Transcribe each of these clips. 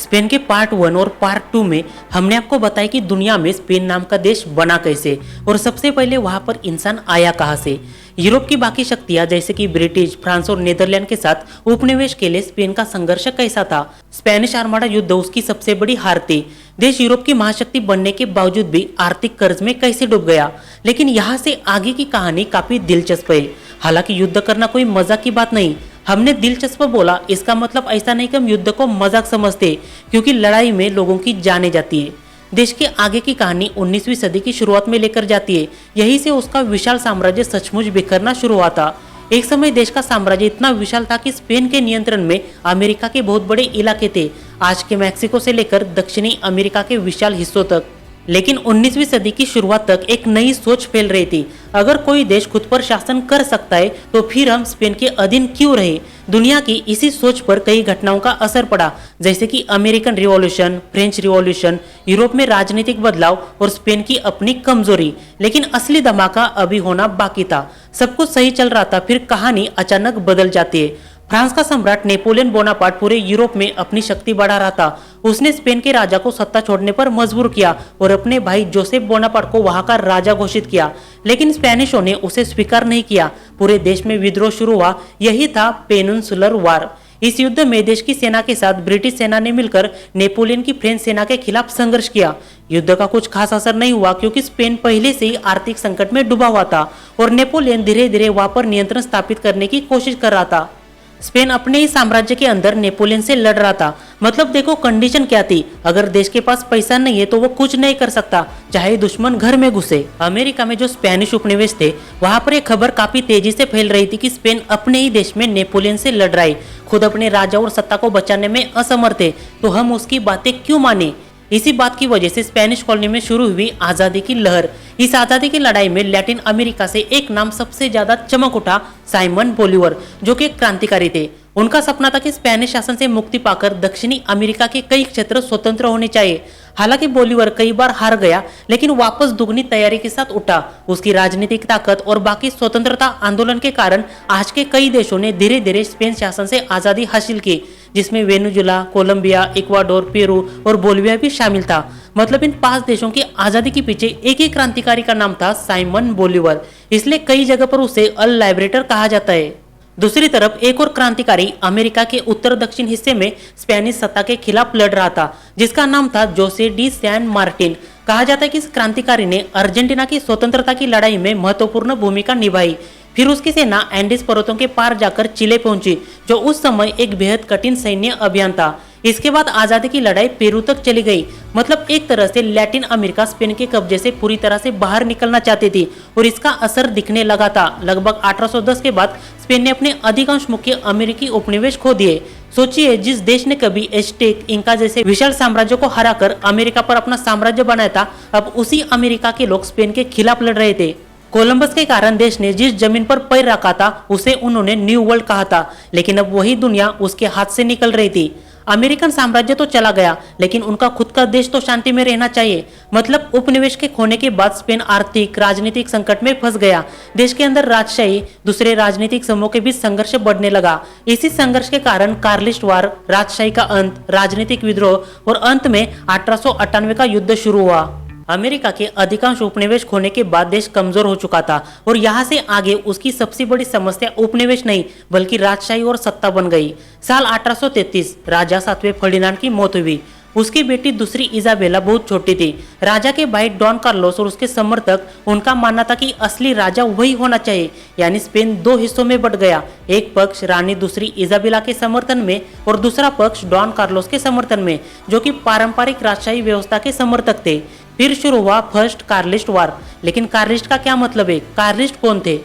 Spain के part 1 और part 2 में हमने आपको बताया कि दुनिया में स्पेन नाम का देश बना कैसे और सबसे पहले वहां पर इंसान आया कहां से। यूरोप की बाकी शक्तियां जैसे कि ब्रिटिश, फ्रांस और नीदरलैंड के साथ उपनिवेश के लिए स्पेन का संघर्ष कैसा था। स्पेनिश आर्माडा युद्ध उसकी सबसे बड़ी हार थी। देश यूरोप की महाशक्ति बनने के बावजूद भी आर्थिक कर्ज में कैसे डूब गया। लेकिन यहाँ से आगे की कहानी काफी दिलचस्प है। हालांकि युद्ध करना कोई मजाक की बात नहीं। हमने दिलचस्प बोला, इसका मतलब ऐसा नहीं कि हम युद्ध को मजाक समझते, क्योंकि लड़ाई में लोगों की जाने जाती है। देश के आगे की कहानी 19वीं सदी की शुरुआत में लेकर जाती है। यहीं से उसका विशाल साम्राज्य सचमुच बिखरना शुरू हुआ था। एक समय देश का साम्राज्य इतना विशाल था कि स्पेन के नियंत्रण में अमेरिका के बहुत बड़े इलाके थे, आज के मैक्सिको से लेकर दक्षिणी अमेरिका के विशाल हिस्सों तक। लेकिन 19वीं सदी की शुरुआत तक एक नई सोच फैल रही थी। अगर कोई देश खुद पर शासन कर सकता है तो फिर हम स्पेन के अधीन क्यों रहे। दुनिया की इसी सोच पर कई घटनाओं का असर पड़ा, जैसे कि American revolution, French revolution, Europe में राजनीतिक बदलाव और स्पेन की अपनी कमजोरी। लेकिन असली धमाका अभी होना बाकी था। सब कुछ सही चल रहा था, फिर कहानी अचानक बदल जाती है। फ्रांस का सम्राट नेपोलियन बोनापार्ट पूरे यूरोप में अपनी शक्ति बढ़ा रहा था। उसने स्पेन के राजा को सत्ता छोड़ने पर मजबूर किया और अपने भाई जोसेफ बोनापार्ट को वहां का राजा घोषित किया। लेकिन स्पेनिशों ने उसे स्वीकार नहीं किया। पूरे देश में विद्रोह शुरू हुआ। यही था पेनिनसुलर वार। इस युद्ध में देश की सेना के साथ ब्रिटिश सेना ने मिलकर नेपोलियन की फ्रेंच सेना के खिलाफ संघर्ष किया। युद्ध का कुछ खास असर नहीं हुआ, क्योंकि स्पेन पहले से ही आर्थिक संकट में डूबा हुआ था और नेपोलियन धीरे धीरे वहां पर नियंत्रण स्थापित करने की कोशिश कर रहा था। स्पेन अपने ही साम्राज्य के अंदर नेपोलियन से लड़ रहा था। मतलब देखो कंडीशन क्या थी, अगर देश के पास पैसा नहीं है तो वो कुछ नहीं कर सकता, चाहे दुश्मन घर में घुसे। अमेरिका में जो स्पेनिश उपनिवेश थे वहां पर एक खबर काफी तेजी से फैल रही थी कि स्पेन अपने ही देश में नेपोलियन से लड़ रहा है, खुद अपने राजा और सत्ता को बचाने में असमर्थ है, तो हम उसकी बातें क्यों माने। इसी बात की वजह से स्पेनिश कॉलोनी में शुरू हुई आजादी की लहर। इस आजादी की लड़ाई में लैटिन अमेरिका से एक नाम सबसे ज्यादा चमक उठा, साइमन बोलीवर, जो कि एक क्रांतिकारी थे। उनका सपना था कि स्पेनिश शासन से मुक्ति पाकर दक्षिणी अमेरिका के कई क्षेत्र स्वतंत्र होने चाहिए। हालांकि बोलीवर कई बार हार गया, लेकिन वापस दुगनी तैयारी के साथ उठा। उसकी राजनीतिक ताकत और बाकी स्वतंत्रता आंदोलन के कारण आज के कई देशों ने धीरे धीरे स्पेन शासन से आजादी हासिल की, जिसमें वेनेजुला, कोलंबिया, इक्वाडोर, पेरू और बोलिविया भी शामिल था। मतलब इन 5 देशों की आजादी के पीछे एक ही क्रांतिकारी का नाम था, साइमन बोलीवर। इसलिए कई जगह पर उसे अल लाइब्रेटर कहा जाता है। दूसरी तरफ एक और क्रांतिकारी अमेरिका के उत्तर दक्षिण हिस्से में स्पेनिश सत्ता के खिलाफ लड़ रहा था, जिसका नाम था जोसे डी सैन मार्टिन। कहा जाता है कि इस क्रांतिकारी ने अर्जेंटीना की स्वतंत्रता की लड़ाई में महत्वपूर्ण भूमिका निभाई। फिर उसकी सेना एंडीज पर्वतों के पार जाकर चिले पहुंची, जो उस समय एक बेहद कठिन सैन्य अभियान था। इसके बाद आजादी की लड़ाई पेरू तक चली गई। मतलब एक तरह से लैटिन अमेरिका स्पेन के कब्जे से पूरी तरह से बाहर निकलना चाहती थी और इसका असर दिखने लगा था। लगभग 1810 के बाद स्पेन ने अपने अधिकांश मुख्य अमेरिकी उपनिवेश खो दिए। सोचिए, जिस देश ने कभी एज़टेक, इंका जैसे विशाल साम्राज्यों को हराकर अमेरिका पर अपना साम्राज्य बनाया था, अब उसी अमेरिका के लोग स्पेन के खिलाफ लड़ रहे थे। कोलंबस के कारण देश ने जिस जमीन पर पैर रखा था उसे उन्होंने न्यू वर्ल्ड कहा था, लेकिन अब वही दुनिया उसके हाथ से निकल रही थी। अमेरिकन साम्राज्य तो चला गया, लेकिन उनका खुद का देश तो शांति में रहना चाहिए। मतलब उपनिवेश के खोने के बाद स्पेन आर्थिक राजनीतिक संकट में फंस गया। देश के अंदर राजशाही, दूसरे राजनीतिक समूह के बीच संघर्ष बढ़ने लगा। इसी संघर्ष के कारण कार्लिस्ट वार, राजशाही का अंत, राजनीतिक विद्रोह और अंत में 1898 का युद्ध शुरू हुआ। अमेरिका के अधिकांश उपनिवेश खोने के बाद देश कमजोर हो चुका था और यहाँ से आगे उसकी सबसे बड़ी समस्या उपनिवेश नहीं बल्कि राजशाही और सत्ता बन गई। साल 1833 राजा 7वें फर्डिनांड की मौत हुई। उसकी बेटी दूसरी इजाबेला बहुत छोटी थी। राजा के भाई डॉन कार्लोस और उसके समर्थक, उनका मानना था कि असली राजा वही होना चाहिए। यानी स्पेन 2 हिस्सों में बट गया। एक पक्ष रानी दूसरी इजाबेला के समर्थन में और दूसरा पक्ष डॉन कार्लोस के समर्थन में, जो कि पारंपरिक राजशाही व्यवस्था के समर्थक थे। फिर शुरू हुआ फर्स्ट कार्लिस्ट वार। लेकिन कार्लिस्ट का क्या मतलब है? कार्लिस्ट कौन थे?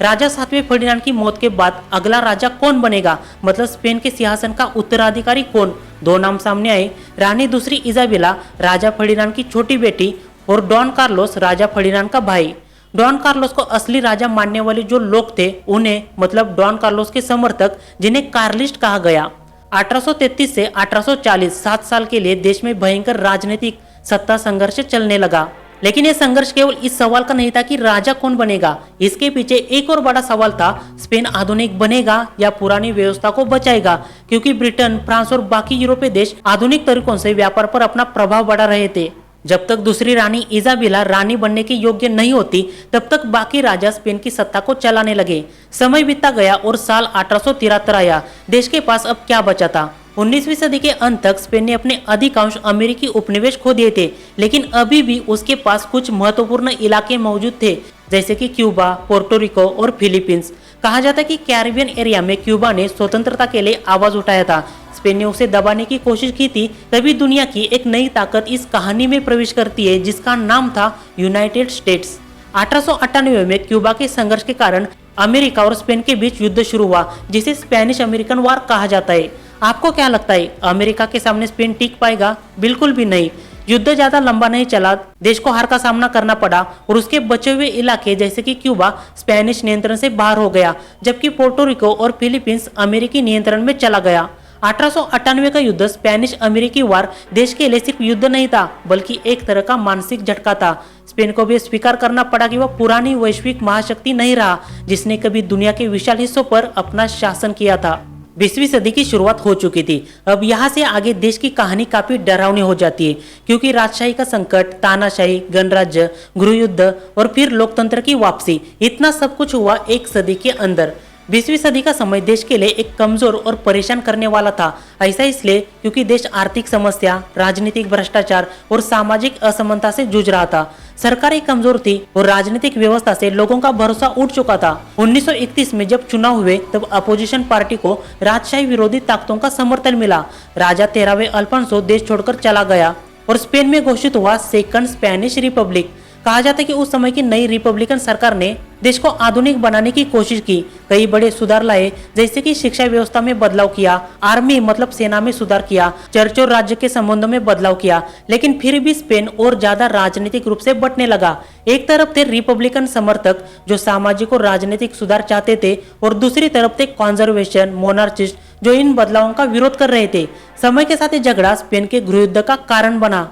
राजा 7वें फर्डिनांड की मौत के बाद अगला राजा कौन बनेगा? मतलब स्पेन के सिंहासन का उत्तराधिकारी कौन? 2 नाम सामने आए, रानी दूसरी इजाबेला, राजा फर्डिनांड की छोटी बेटी, और डॉन कार्लोस, राजा फर्डिनांड का भाई। डॉन कार्लोस को असली राजा मानने वाले जो लोग थे उन्हें, मतलब डॉन कार्लोस के समर्थक, जिन्हें कार्लिस्ट कहा गया। 1833 से 1840 7 साल के लिए देश में भयंकर राजनीतिक सत्ता संघर्ष चलने लगा। लेकिन यह संघर्ष केवल इस सवाल का नहीं था कि राजा कौन बनेगा। इसके पीछे एक और बड़ा सवाल था, स्पेन आधुनिक बनेगा या पुरानी व्यवस्था को बचाएगा, क्योंकि ब्रिटेन, फ्रांस और बाकी यूरोपीय देश आधुनिक तरीकों से व्यापार पर अपना प्रभाव बढ़ा रहे थे। जब तक दूसरी रानी इजाबेला रानी बनने के योग्य नहीं होती, तब तक बाकी राजा स्पेन की सत्ता को चलाने लगे। समय बीतता गया और साल 1873 आया। देश के पास अब क्या बचा था? 19वीं सदी के अंत तक स्पेन ने अपने अधिकांश अमेरिकी उपनिवेश खो दिए थे, लेकिन अभी भी उसके पास कुछ महत्वपूर्ण इलाके मौजूद थे, जैसे कि क्यूबा, पोर्टो रिको और फिलीपींस। कहा जाता है कि कैरिबियन एरिया में क्यूबा ने स्वतंत्रता के लिए आवाज उठाया था। स्पेन ने उसे दबाने की कोशिश की थी। तभी दुनिया की एक नई ताकत इस कहानी में प्रवेश करती है, जिसका नाम था यूनाइटेड स्टेट्स। 1898 में क्यूबा के संघर्ष के कारण अमेरिका और स्पेन के बीच युद्ध शुरू हुआ, जिसे स्पेनिश अमेरिकन वार कहा जाता है। आपको क्या लगता है, अमेरिका के सामने स्पेन टिक पाएगा? बिल्कुल भी नहीं। युद्ध ज्यादा लंबा नहीं चला, देश को हार का सामना करना पड़ा और उसके बचे हुए इलाके जैसे कि क्यूबा स्पेनिश नियंत्रण से बाहर हो गया, जबकि पोर्टो रिको और फिलीपींस अमेरिकी नियंत्रण में चला गया। 1898 का युद्ध, स्पेनिश अमेरिकी वार, देश के लिए सिर्फ युद्ध नहीं था, बल्कि एक तरह का मानसिक झटका था। स्पेन को भी स्वीकार करना पड़ा कि वह पुरानी वैश्विक महाशक्ति नहीं रहा, जिसने कभी दुनिया के विशाल हिस्सों पर अपना शासन किया था। 20वीं सदी की शुरुआत हो चुकी थी। अब यहाँ से आगे देश की कहानी काफी डरावनी हो जाती है, क्योंकि राजशाही का संकट, तानाशाही, गणराज्य, गृहयुद्ध और फिर लोकतंत्र की वापसी, इतना सब कुछ हुआ एक सदी के अंदर। 20वीं सदी का समय देश के लिए एक कमजोर और परेशान करने वाला था। ऐसा इसलिए क्योंकि देश आर्थिक समस्या, राजनीतिक भ्रष्टाचार और सामाजिक असमानता से जूझ रहा था। सरकारें कमजोर थी और राजनीतिक व्यवस्था से लोगों का भरोसा उठ चुका था। 1931 में जब चुनाव हुए, तब अपोजिशन पार्टी को राजशाही विरोधी ताकतों का समर्थन मिला। राजा 13वें अल्फांसो देश छोड़कर चला गया और स्पेन में घोषित हुआ सेकंड स्पेनिश रिपब्लिक। कहा जाता है कि उस समय की नई रिपब्लिकन सरकार ने देश को आधुनिक बनाने की कोशिश की, कई बड़े सुधार लाए, जैसे कि शिक्षा व्यवस्था में बदलाव किया, आर्मी मतलब सेना में सुधार किया, चर्च और राज्य के संबंधों में बदलाव किया। लेकिन फिर भी स्पेन और ज्यादा राजनीतिक रूप से बंटने लगा। एक तरफ थे रिपब्लिकन समर्थक जो सामाजिक और राजनीतिक सुधार चाहते थे, और दूसरी तरफ थे कॉन्जर्वेशन मोनार्चिस्ट जो इन बदलावों का विरोध कर रहे थे। समय के साथ झगड़ा स्पेन के गृहयुद्ध का कारण बना।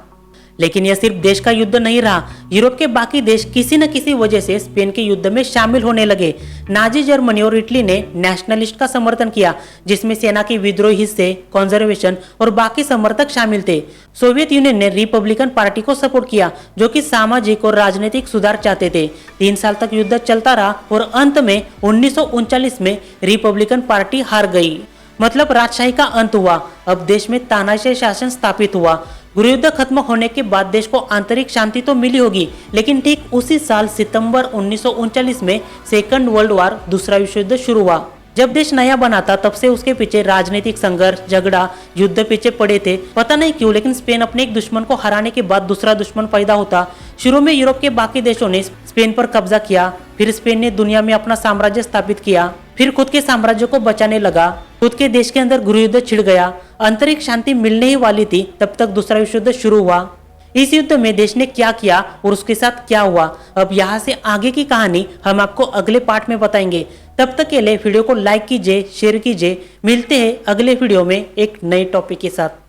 लेकिन यह सिर्फ देश का युद्ध नहीं रहा। यूरोप के बाकी देश किसी न किसी वजह से स्पेन के युद्ध में शामिल होने लगे। नाजी जर्मनी और इटली ने नेशनलिस्ट का समर्थन किया, जिसमें सेना के विद्रोही हिस्से, कॉन्जर्वेशन और बाकी समर्थक शामिल थे। सोवियत यूनियन ने रिपब्लिकन पार्टी को सपोर्ट किया, जो कि सामाजिक और राजनीतिक सुधार चाहते थे। 3 साल तक युद्ध चलता रहा और अंत में 1939 में रिपब्लिकन पार्टी हार गई। मतलब राजशाही का अंत हुआ। अब देश में तानाशाही शासन स्थापित हुआ। गृहयुद्ध खत्म होने के बाद देश को आंतरिक शांति तो मिली होगी, लेकिन ठीक उसी साल सितंबर 1939 में सेकंड वर्ल्ड वार, दूसरा विश्व युद्ध शुरू हुआ। जब देश नया बना था, तब से उसके पीछे राजनीतिक संघर्ष, झगड़ा, युद्ध पीछे पड़े थे। पता नहीं क्यों, लेकिन स्पेन अपने एक दुश्मन को हराने के बाद दूसरा दुश्मन पैदा होता। शुरू में यूरोप के बाकी देशों ने स्पेन पर कब्जा किया, फिर स्पेन ने दुनिया में अपना साम्राज्य स्थापित किया, फिर खुद के साम्राज्य को बचाने लगा। खुद के देश के अंदर गृहयुद्ध छिड़ गया। आंतरिक शांति मिलने ही वाली थी, तब तक दूसरा विश्व युद्ध शुरू हुआ। इस युद्ध में देश ने क्या किया और उसके साथ क्या हुआ, अब यहाँ से आगे की कहानी हम आपको अगले पार्ट में बताएंगे। तब तक के लिए वीडियो को लाइक कीजिए, शेयर कीजिए। मिलते हैं अगले वीडियो में एक नए टॉपिक के साथ।